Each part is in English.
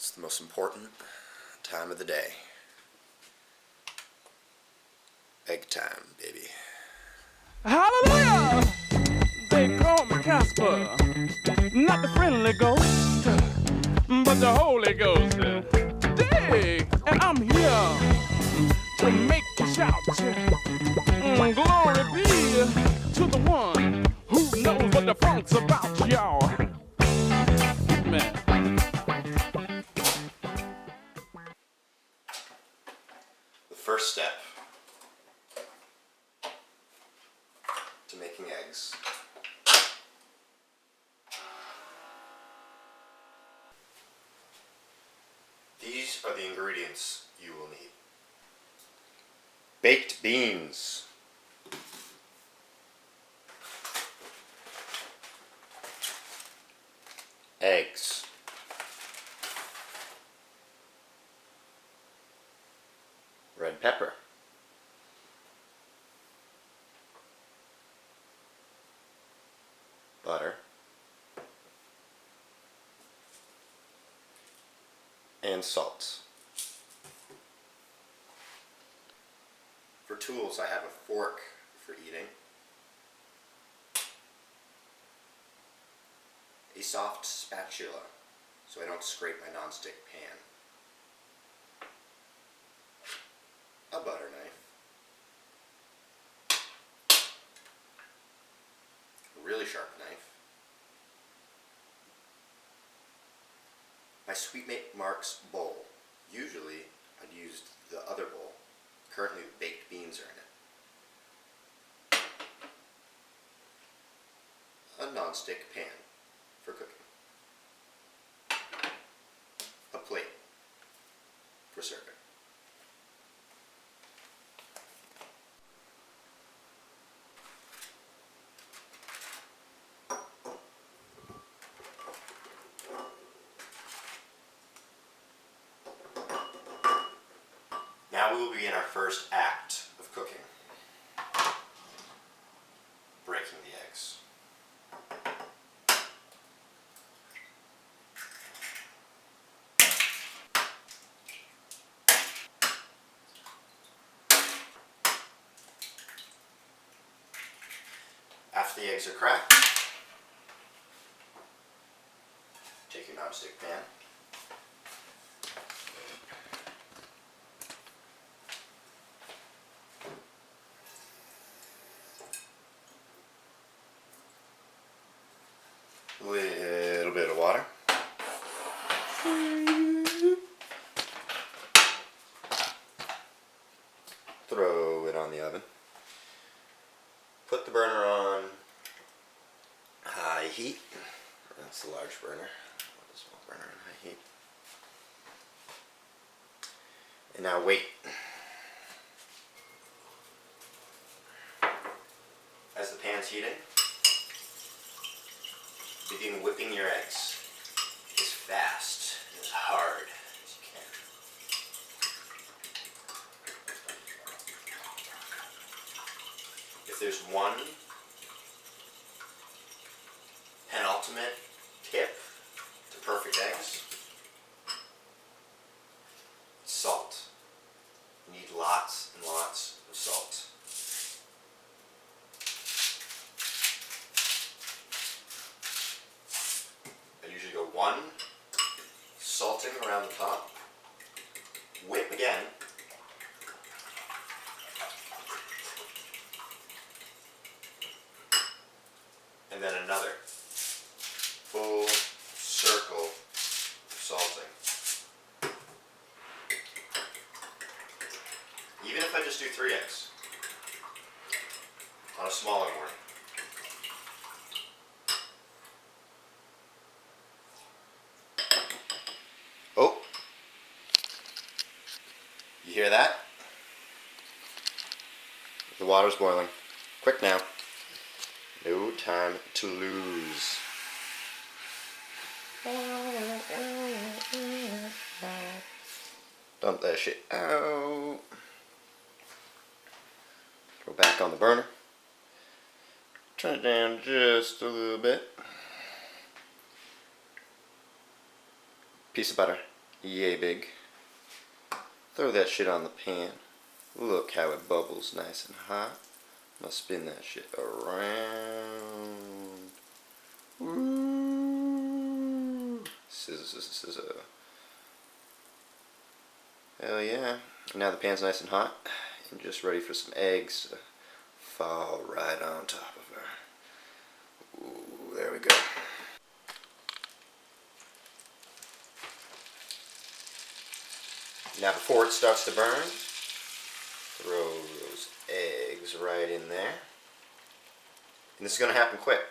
It's the most important time of the day. Egg time, baby. Hallelujah! They call me Casper, not the friendly ghost, but the Holy Ghost. Dig, and I'm here to make you shout. Glory be to the one who knows what the funk's about, y'all. Man. The first step to making eggs. These are the ingredients you will need. Baked beans. Eggs. Red pepper. Butter. And salt. For tools, I have a fork for eating, a soft spatula so I don't scrape my nonstick pan, a butter knife, a really sharp knife, my Sweetmate Marks bowl. Usually I'd used the other bowl. Currently baked beans are in it. A nonstick pan for cooking. A plate for serving. Now we will begin our first act of cooking. Breaking the eggs. After the eggs are cracked, take your nonstick pan. Little bit of water. Throw it on the oven. Put the burner on high heat. That's a large burner. Put the small burner on high heat. And now wait. As the pan's heating, begin whipping your eggs as fast and as hard as you can. If there's one penultimate tip to perfect eggs, it's salt. You need lots and lots of salt. I usually go one, salting around the top, whip again, and then another full circle of salting. Even if I just do 3 eggs on a smaller morning. Oh, you hear that? The water's boiling. Quick now. No time to lose. Dump that shit out. Throw back on the burner. Turn it down just a little bit. Piece of butter. yay big. Throw that shit on the pan. Look how it bubbles nice and hot. I'm gonna spin that shit around. Woo. Scissor. Hell yeah. Now the pan's nice and hot and just ready for some eggs to fall right on top of her. Ooh, there we go. Now before it starts to burn, throw those eggs right in there. And this is going to happen quick.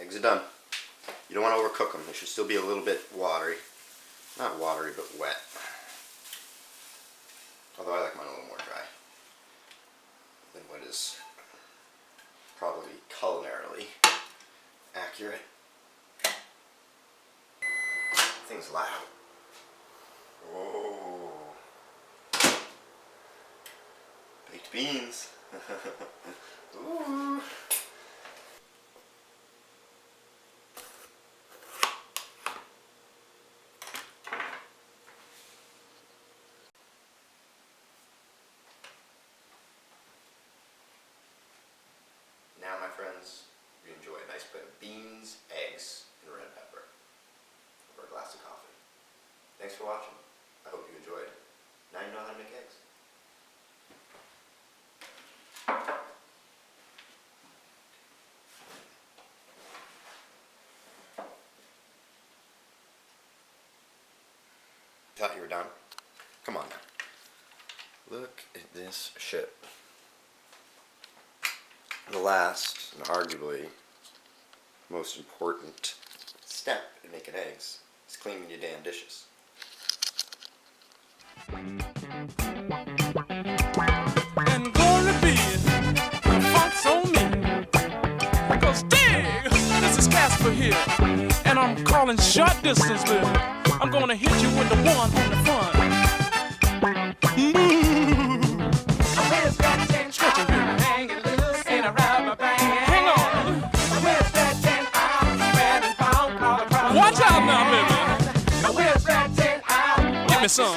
Eggs are done. You don't want to overcook them. They should still be a little bit watery. Not watery, but wet. Although I like mine a little more dry than what is probably culinarily accurate. Thing's loud. Oh. Baked beans. Ooh. Now, my friends, you enjoy a nice plate of beans, eggs, and red pepper over a glass of coffee. Thanks for watching. I hope you enjoyed. Now you know how to make eggs. Thought you were done? Come on now. Look at this shit. The last, and arguably most important step in making eggs is cleaning your damn dishes. And glory be the funk's on me. Because dig, this is Casper here. And I'm calling short distance, baby. I'm gonna hit you with the one on the front. Stretching, baby. Hang it loose and around my band. Hang on. Watch out now, baby. Give me some.